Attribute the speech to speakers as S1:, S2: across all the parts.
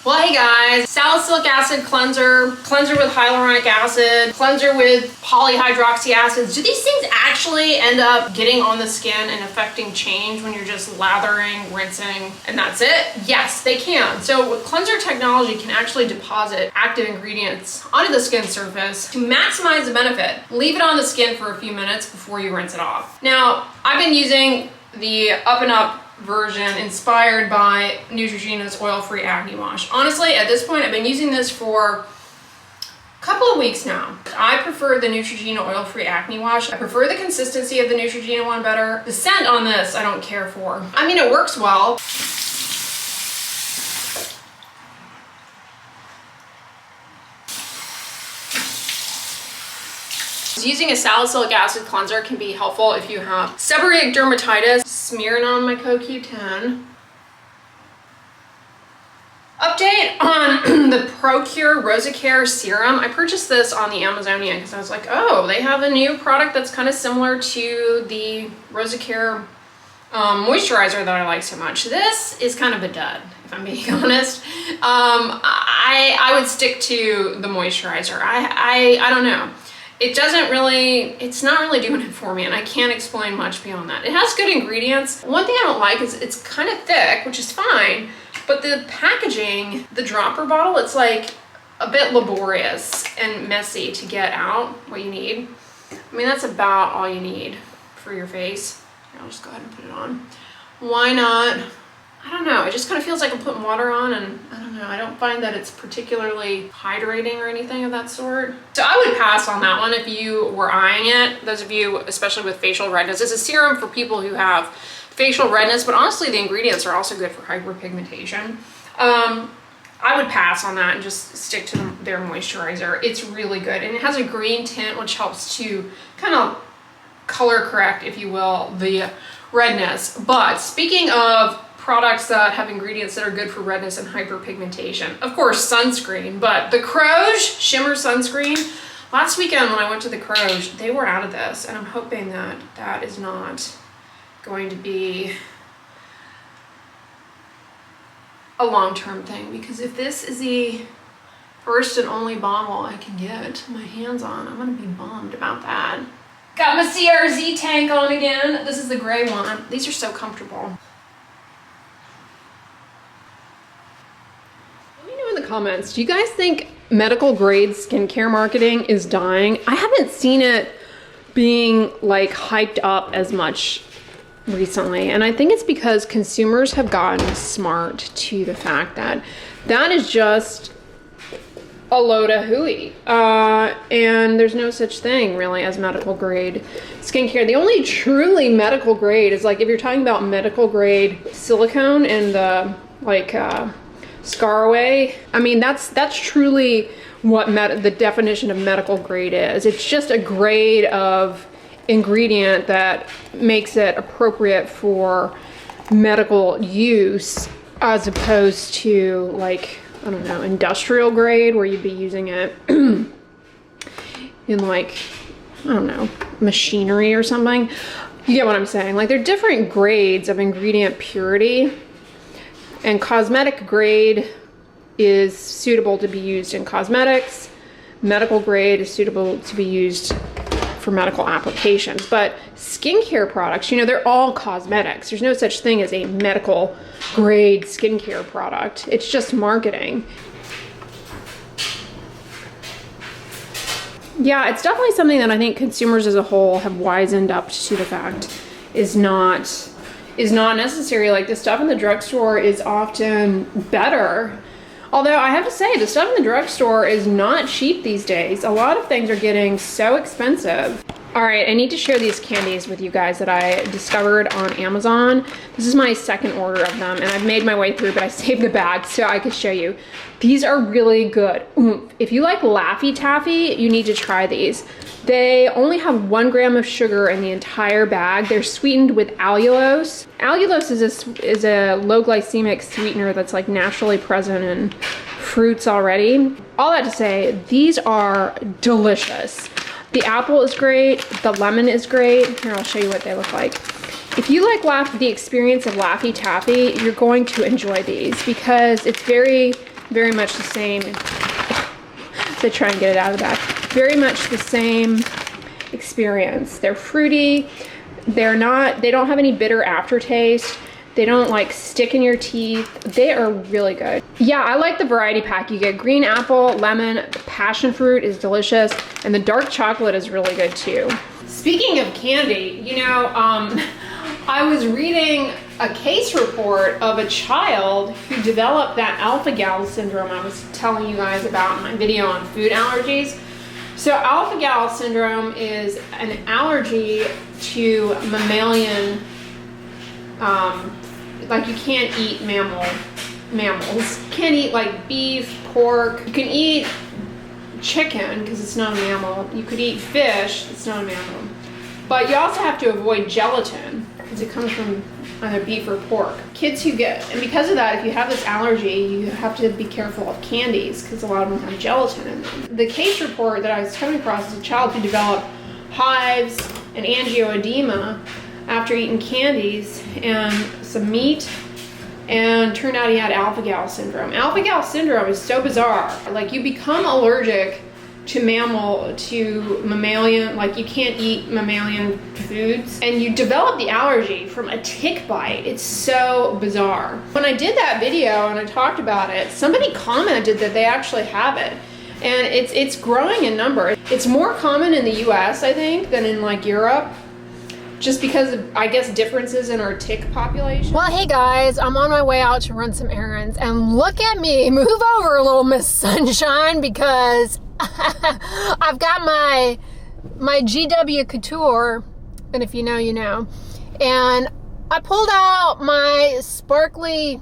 S1: Well, hey guys, salicylic acid cleanser, cleanser with hyaluronic acid, cleanser with polyhydroxy acids. Do these things actually end up getting on the skin and affecting change when you're just lathering, rinsing, and that's it? Yes, they can. So cleanser technology can actually deposit active ingredients onto the skin surface to maximize the benefit. Leave it on the skin for a few minutes before you rinse it off. Now, I've been using the Up and Up version inspired by Neutrogena's oil-free acne wash. Honestly, at this point, I've been using this for a couple of weeks now. I prefer the Neutrogena oil-free acne wash. I prefer the consistency of the Neutrogena one better. The scent on this, I don't care for. I mean, it works well. Using a salicylic acid cleanser can be helpful if you have seborrheic dermatitis. Smearing on my CoQ10. Update on the ProCure Rosacare Serum. I purchased this on the Amazonian because I was like, oh, they have a new product that's kind of similar to the Rosacare moisturizer that I like so much. This is kind of a dud, if I'm being honest. I would stick to the moisturizer. I don't know. It doesn't really, it's not really doing it for me, and I can't explain much beyond that. It has good ingredients. One thing I don't like is it's kind of thick, which is fine, but the packaging, the dropper bottle, it's like a bit laborious and messy to get out what you need. I mean, that's about all you need for your face. Here, I'll just go ahead and put it on. Why not? I don't know, it just kind of feels like I'm putting water on, and I don't know, I don't find that it's particularly hydrating or anything of that sort. So I would pass on that one if you were eyeing it. Those of you, especially with facial redness, it's a serum for people who have facial redness, but honestly the ingredients are also good for hyperpigmentation. I would pass on that and just stick to their moisturizer. It's really good, and it has a green tint, which helps to kind of color correct, if you will, the redness. But speaking of products that have ingredients that are good for redness and hyperpigmentation, of course, sunscreen, but the Crepe Shimmer Sunscreen, last weekend when I went to the Crepe, they were out of this, and I'm hoping that that is not going to be a long-term thing, because if this is the first and only bottle I can get my hands on, I'm gonna be bummed about that. Got my CRZ tank on again. This is the gray one. These are so comfortable. In the comments, do you guys think medical grade skincare marketing is dying? I haven't seen it being like hyped up as much recently, and I think it's because consumers have gotten smart to the fact that that is just a load of hooey, and there's no such thing really as medical grade skincare. The only truly medical grade is like if you're talking about medical grade silicone and the like Scarway. I mean, that's truly what the definition of medical grade is. It's just a grade of ingredient that makes it appropriate for medical use, as opposed to like, I don't know, industrial grade, where you'd be using it in like, I don't know, machinery or something. You get what I'm saying? Like, there are different grades of ingredient purity. And cosmetic grade is suitable to be used in cosmetics. Medical grade is suitable to be used for medical applications. But skincare products, you know, they're all cosmetics. There's no such thing as a medical grade skincare product. It's just marketing. Yeah, it's definitely something that I think consumers as a whole have wisened up to the fact is not necessary. Like, the stuff in the drugstore is often better. Although I have to say, the stuff in the drugstore is not cheap these days. A lot of things are getting so expensive. All right, I need to share these candies with you guys that I discovered on Amazon. This is my second order of them, and I've made my way through, but I saved the bag so I could show you. These are really good. If you like Laffy Taffy, you need to try these. They only have 1 gram of sugar in the entire bag. They're sweetened with allulose. Allulose is a low glycemic sweetener that's like naturally present in fruits already. All that to say, these are delicious. The apple is great, the lemon is great. Here, I'll show you what they look like. If you like the experience of Laffy Taffy, you're going to enjoy these because it's very very much the same. To try and get it out of the bag. Very much the same experience. They're fruity. They don't have any bitter aftertaste. They don't like stick in your teeth. They are really good. Yeah, I like the variety pack. You get green apple, lemon, passion fruit is delicious, and the dark chocolate is really good too. Speaking of candy, you know, I was reading a case report of a child who developed that alpha-gal syndrome I was telling you guys about in my video on food allergies. So alpha-gal syndrome is an allergy to mammalian, like you can't eat mammals. You can't eat like beef, pork. You can eat chicken because it's not a mammal. You could eat fish, it's not a mammal. But you also have to avoid gelatin because it comes from either beef or pork. Kids who get, and because of that, if you have this allergy, you have to be careful of candies because a lot of them have gelatin in them. The case report that I was coming across is a child who developed hives and angioedema after eating candies and some meat, and turned out he had alpha-gal syndrome. Alpha-gal syndrome is so bizarre. Like you become allergic to mammalian, like you can't eat mammalian foods, and you develop the allergy from a tick bite. It's so bizarre. When I did that video and I talked about it, somebody commented that they actually have it, and it's growing in number. It's more common in the US, I think, than in like Europe, just because of, I guess, differences in our tick population. Well, hey guys, I'm on my way out to run some errands, and look at me, move over a little Miss Sunshine, because I've got my GW Couture, and if you know, you know. And I pulled out my sparkly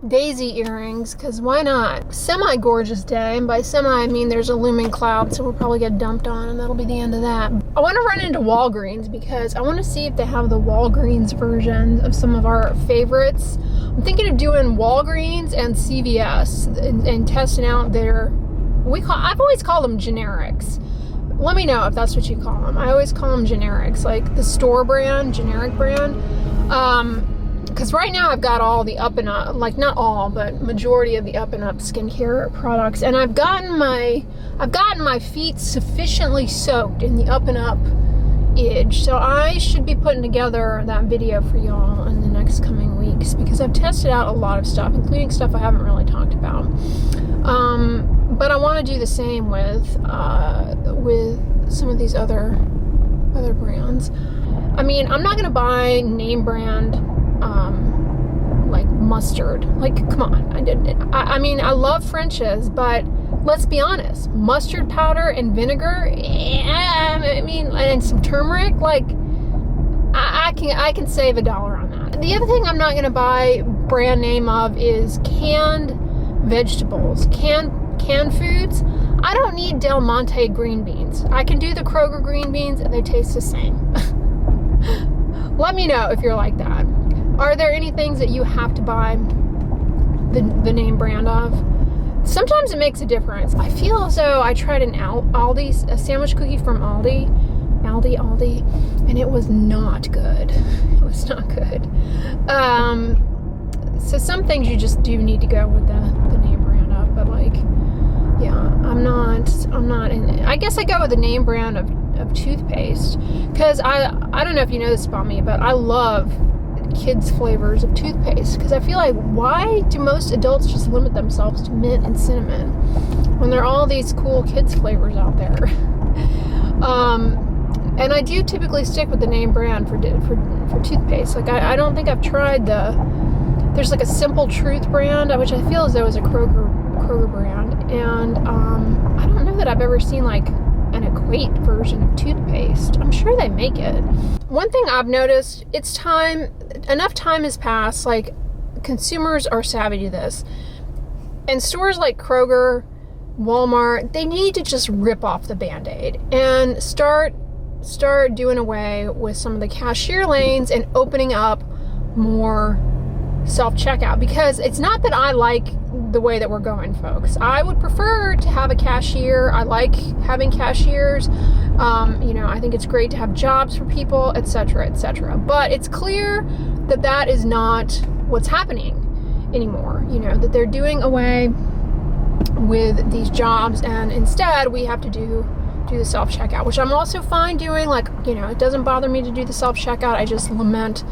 S1: daisy earrings, because why not? Semi-gorgeous day, and by semi I mean there's a looming cloud, so we'll probably get dumped on, and that'll be the end of that. I want to run into Walgreens because I want to see if they have the Walgreens version of some of our favorites. I'm thinking of doing Walgreens and CVS and testing out their, I've always called them generics. Let me know if that's what you call them. I always call them generics, like the store brand, generic brand. Because right now I've got all the up and up, like not all, but majority of the up and up skincare products, and I've gotten my feet sufficiently soaked in the up and up edge. So I should be putting together that video for y'all in the next coming weeks, because I've tested out a lot of stuff, including stuff I haven't really talked about. But I want to do the same with some of these other brands. I mean, I'm not gonna buy name brand like mustard. Like, come on. I mean, I love French's, but let's be honest, mustard powder and vinegar, I mean, and some turmeric, like, I can save $1 on that. The other thing I'm not gonna buy brand name of is canned vegetables, canned foods. I don't need Del Monte green beans. I can do the Kroger green beans and they taste the same. Let me know if you're like that. Are there any things that you have to buy the name brand of? Sometimes it makes a difference. I feel as though I tried a sandwich cookie from Aldi, and it was not good. It was not good. So some things you just do need to go with the name brand of, but like, yeah, I'm not in it. I guess I go with the name brand of toothpaste, because I don't know if you know this about me, but I love kids flavors of toothpaste, because I feel like, why do most adults just limit themselves to mint and cinnamon when there are all these cool kids flavors out there? And I do typically stick with the name brand for toothpaste. Like, I don't think I've tried there's like a Simple Truth brand, which I feel as though is a Kroger brand, and I don't know that I've ever seen like an Equate version of toothpaste. I'm sure they make it. One thing I've noticed, enough time has passed, like, consumers are savvy to this, and stores like Kroger, Walmart, they need to just rip off the Band-Aid and start doing away with some of the cashier lanes and opening up more self-checkout, because it's not that I like the way that we're going, folks. I would prefer to have a cashier. I like having cashiers. I think it's great to have jobs for people, etc., etc. But it's clear that is not what's happening anymore. That they're doing away with these jobs, and instead we have to do the self-checkout, which I'm also fine doing. Like, you know, it doesn't bother me to do the self-checkout. I just lament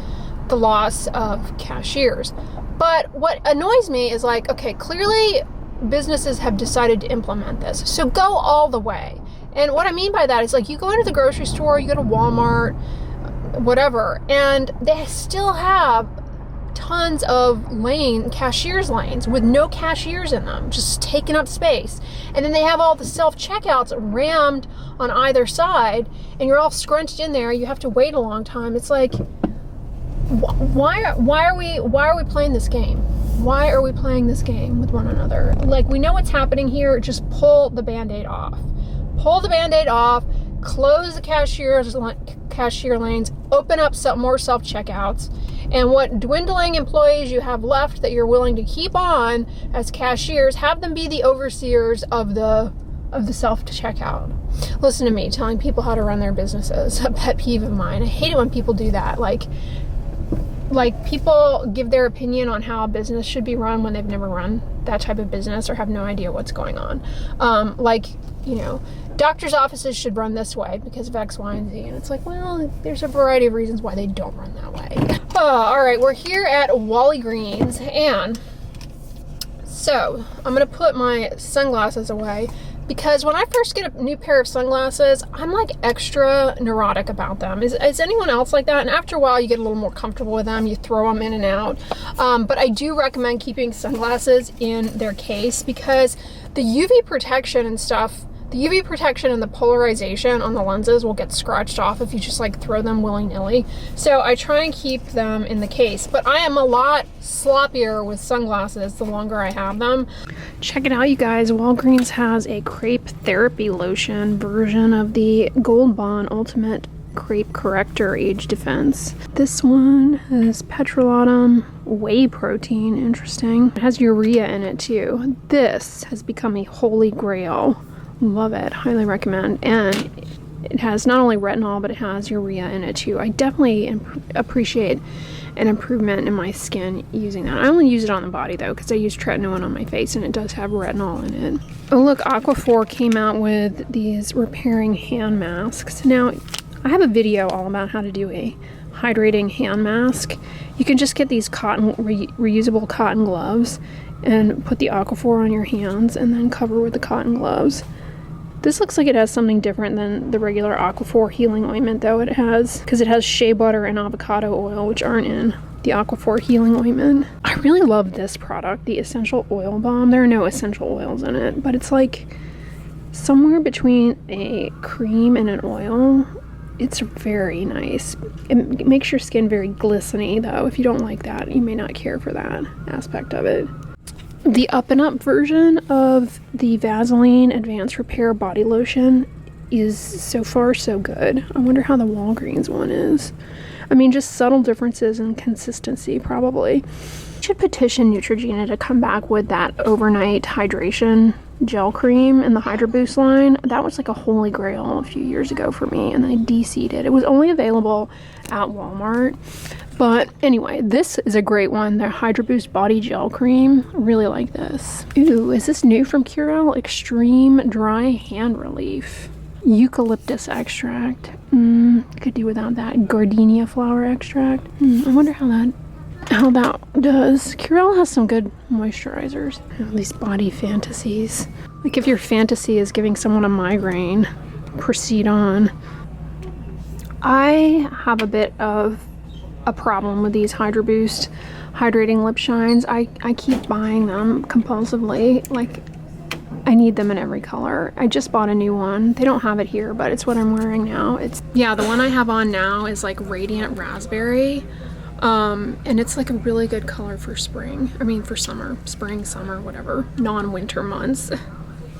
S1: the loss of cashiers. But what annoys me is, like, okay, clearly businesses have decided to implement this, so go all the way. And what I mean by that is, like, you go into the grocery store, you go to Walmart, whatever, and they still have tons of cashiers lanes with no cashiers in them, just taking up space. And then they have all the self-checkouts rammed on either side, and you're all scrunched in there. You have to wait a long time. It's like, why are we playing this game? Why are we playing this game with one another? Like, we know what's happening here. Just pull the Band-Aid off. Pull the Band-Aid off. Close the cashier lanes. Open up some more self-checkouts. And what dwindling employees you have left that you're willing to keep on as cashiers, have them be the overseers of the self-checkout. Listen to me telling people how to run their businesses. A pet peeve of mine. I hate it when people do that. Like people give their opinion on how a business should be run when they've never run that type of business or have no idea what's going on. Like, you know, doctors' offices should run this way because of X, Y, and Z. And it's like, well, there's a variety of reasons why they don't run that way. All right, we're here at WALGREENS, and so I'm gonna put my sunglasses away because when I first get a new pair of sunglasses, I'm like extra neurotic about them. Is anyone else like that? And after a while, you get a little more comfortable with them. You throw them in and out. But I do recommend keeping sunglasses in their case because the UV protection and stuff, the UV protection and the polarization on the lenses will get scratched off if you just like throw them willy-nilly. So I try and keep them in the case, but I am a lot sloppier with sunglasses the longer I have them. Check it out, you guys. WALGREENS has a Crepe therapy lotion version of the Gold Bond Ultimate Crepe Corrector Age Defense. This one has petrolatum, whey protein, interesting. It has urea in it too. This has become a holy grail. Love it, highly recommend. And it has not only retinol, but it has urea in it too. I definitely appreciate an improvement in my skin using that. I only use it on the body though, because I use tretinoin on my face and it does have retinol in it. Oh look, Aquaphor came out with these repairing hand masks. Now, I have a video all about how to do a hydrating hand mask. You can just get these reusable cotton gloves and put the Aquaphor on your hands and then cover with the cotton gloves. This looks like it has something different than the regular Aquaphor healing ointment, though. It has, because it has shea butter and avocado oil, which aren't in the Aquaphor healing ointment. I really love this product, the Essential Oil Balm. There are no essential oils in it, but it's like somewhere between a cream and an oil. It's very nice. It makes your skin very glistening, though. If you don't like that, you may not care for that aspect of it. The Up and Up version of the Vaseline Advanced Repair Body Lotion is so far so good. I wonder how the WALGREENS one is. I mean, just subtle differences in consistency, probably. I should petition Neutrogena to come back with that overnight hydration gel cream in the Hydro Boost line. That was like a holy grail a few years ago for me, and then I de-seeded it. It was only available at Walmart. But anyway, this is a great one. The Hydro Boost Body Gel Cream. I really like this. Ooh, is this new from Curel? Extreme Dry Hand Relief. Eucalyptus extract. Could do without that. Gardenia flower extract. I wonder how that does. Curel has some good moisturizers. At least body fantasies. Like if your fantasy is giving someone a migraine, proceed on. I have a bit of a problem with these Hydro Boost hydrating lip shines. I keep buying them compulsively. Like, I need them in every color. I just bought a new one. They don't have it here, but it's what I'm wearing now. Yeah, the one I have on now is like Radiant Raspberry. And it's like a really good color for spring. I mean, for summer, spring, summer, whatever, non-winter months.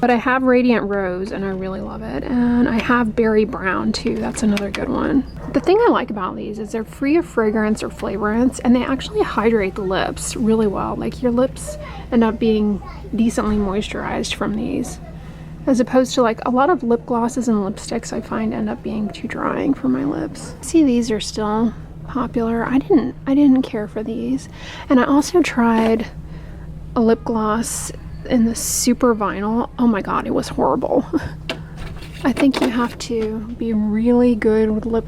S1: But I have Radiant Rose and I really love it. And I have Berry Brown too. That's another good one. The thing I like about these is they're free of fragrance or flavorants, and they actually hydrate the lips really well. Like your lips end up being decently moisturized from these, as opposed to like a lot of lip glosses and lipsticks I find end up being too drying for my lips. See, these are still popular. I didn't care for these. And I also tried a lip gloss in the super vinyl. Oh my god, it was horrible. I think you have to be really good with lip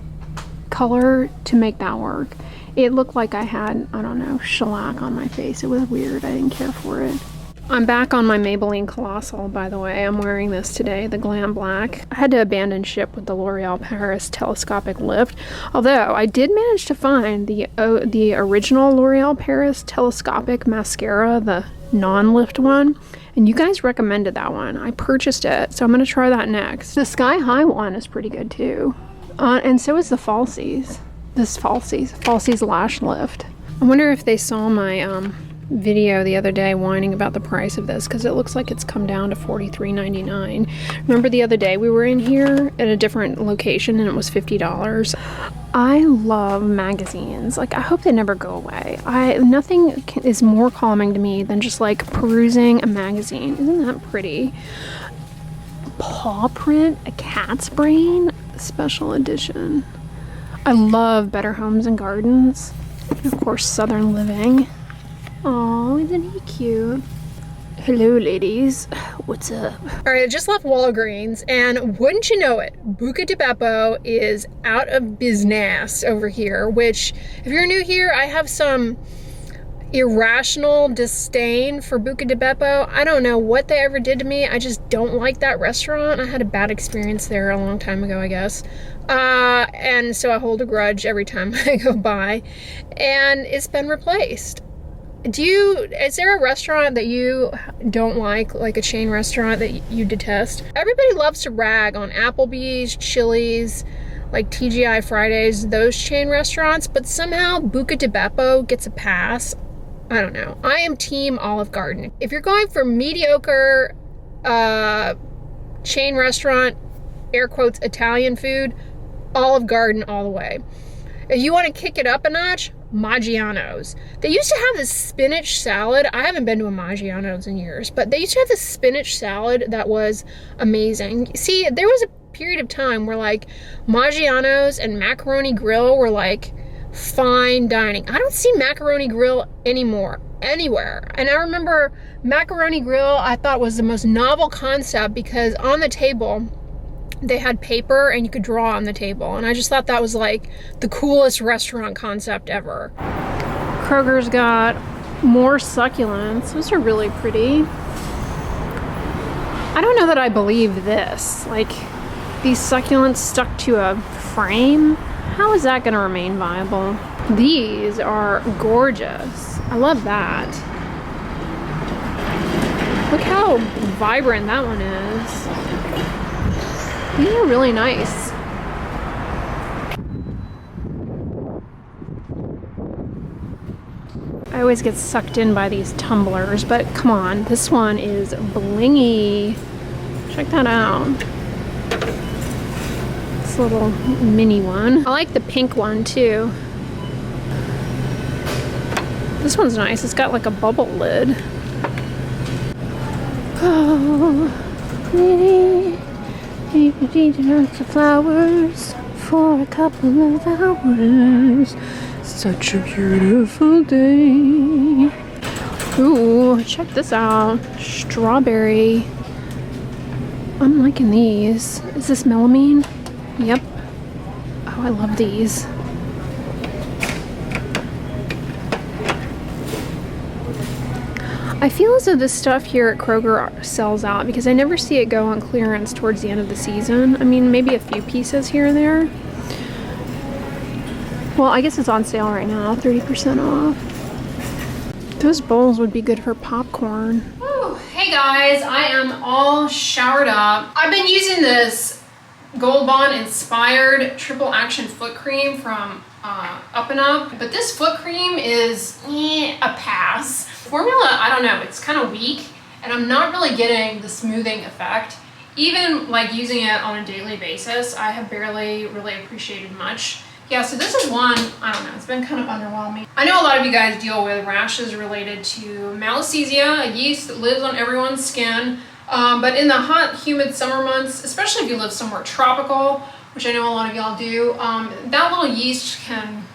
S1: color to make that work. It looked like I had, I don't know, shellac on my face. It was weird. I didn't care for it. I'm back on my Maybelline Colossal, by the way. I'm wearing this today, the Glam Black. I had to abandon ship with the L'Oreal Paris Telescopic Lift, although I did manage to find the original L'Oreal Paris Telescopic Mascara, the non-lift one, and you guys recommended that one. I purchased it, so I'm going to try that next. The Sky High one is pretty good too, and so is the Falsies. This Falsies Lash Lift. I wonder if they saw my video the other day whining about the price of this, because it looks like it's come down to $43.99. Remember the other day we were in here at a different location and it was $50. I love magazines. Like, I hope they never go away. Nothing is more calming to me than just like perusing a magazine. Isn't that pretty? Paw print, a cat's brain, special edition. I love Better Homes and Gardens. And of course, Southern Living. Oh, isn't he cute? Hello, ladies. What's up? All right, I just left Walgreens, and wouldn't you know it, Buca di Beppo is out of business over here, which, if you're new here, I have some irrational disdain for Buca di Beppo. I don't know what they ever did to me. I just don't like that restaurant. I had a bad experience there a long time ago, I guess. And so I hold a grudge every time I go by, and it's been replaced. Is there a restaurant that you don't like a chain restaurant that you detest? Everybody loves to rag on Applebee's, Chili's, like TGI Fridays, those chain restaurants, but somehow Buca di Beppo gets a pass. I don't know. I am team Olive Garden. If you're going for mediocre chain restaurant, air quotes, Italian food, Olive Garden all the way. If you want to kick it up a notch, Maggiano's. They used to have this spinach salad. I haven't been to a Maggiano's in years, but they used to have this spinach salad that was amazing. See, there was a period of time where like Maggiano's and Macaroni Grill were like fine dining. I don't see Macaroni Grill anymore anywhere. And I remember Macaroni Grill, I thought was the most novel concept because on the table they had paper and you could draw on the table, and I just thought that was like the coolest restaurant concept ever. Kroger's got more succulents. Those are really pretty. I don't know that I believe this. Like, these succulents stuck to a frame? How is that gonna remain viable? These are gorgeous. I love that. Look how vibrant that one is. These are really nice. I always get sucked in by these tumblers, but come on, this one is blingy. Check that out. This little mini one. I like the pink one too. This one's nice. It's got like a bubble lid. Oh, pretty. Lots of flowers for a couple of hours. Such a beautiful day. Ooh, check this out. Strawberry. I'm liking these. Is this melamine? Yep. Oh, I love these. I feel as though this stuff here at Kroger sells out because I never see it go on clearance towards the end of the season. I mean, maybe a few pieces here and there. Well, I guess it's on sale right now, 30% off. Those bowls would be good for popcorn. Oh, hey guys, I am all showered up. I've been using this Gold Bond inspired triple action foot cream from Up and Up, but this foot cream is a pass. Formula, I don't know, it's kind of weak and I'm not really getting the smoothing effect. Even like using it on a daily basis, I have barely really appreciated much. Yeah, so this is one, I don't know, it's been kind of underwhelming. I know a lot of you guys deal with rashes related to malassezia, a yeast that lives on everyone's skin. But in the hot, humid summer months, especially if you live somewhere tropical, which I know a lot of y'all do, that little yeast can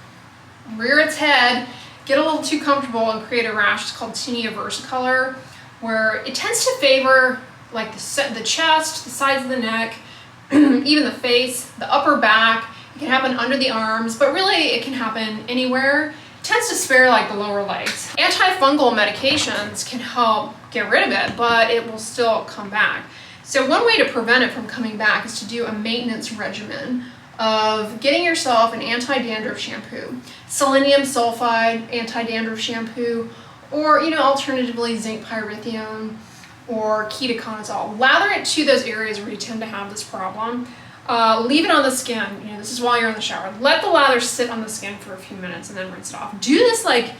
S1: rear its head, get a little too comfortable, and create a rash. It's called tinea versicolor. where it tends to favor like the chest, the sides of the neck, even the face, the upper back. It can happen under the arms, but really it can happen anywhere. It tends to spare like the lower legs. Antifungal medications can help get rid of it, but it will still come back. So one way to prevent it from coming back is to do a maintenance regimen of getting yourself an anti-dandruff shampoo, selenium sulfide anti-dandruff shampoo, or alternatively zinc pyrithione or ketoconazole. Lather it to those areas where you tend to have this problem. Leave it on the skin. This is while you're in the shower. Let the lather sit on the skin for a few minutes and then rinse it off. Do this like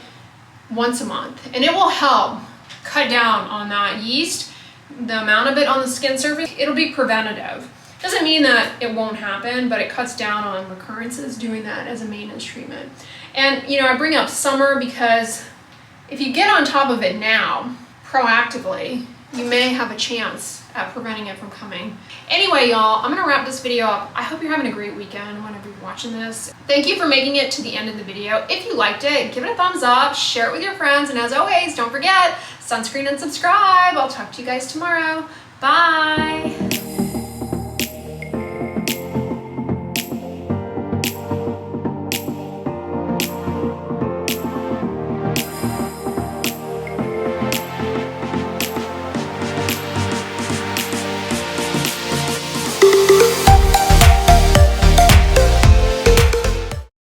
S1: once a month, and it will help cut down on that yeast, the amount of it on the skin surface. It'll be preventative. Doesn't mean that it won't happen, but it cuts down on recurrences doing that as a maintenance treatment. And I bring up summer because if you get on top of it now, proactively, you may have a chance at preventing it from coming. Anyway, y'all, I'm gonna wrap this video up. I hope you're having a great weekend whenever you're watching this. Thank you for making it to the end of the video. If you liked it, give it a thumbs up, share it with your friends, and as always, don't forget, sunscreen and subscribe. I'll talk to you guys tomorrow. Bye.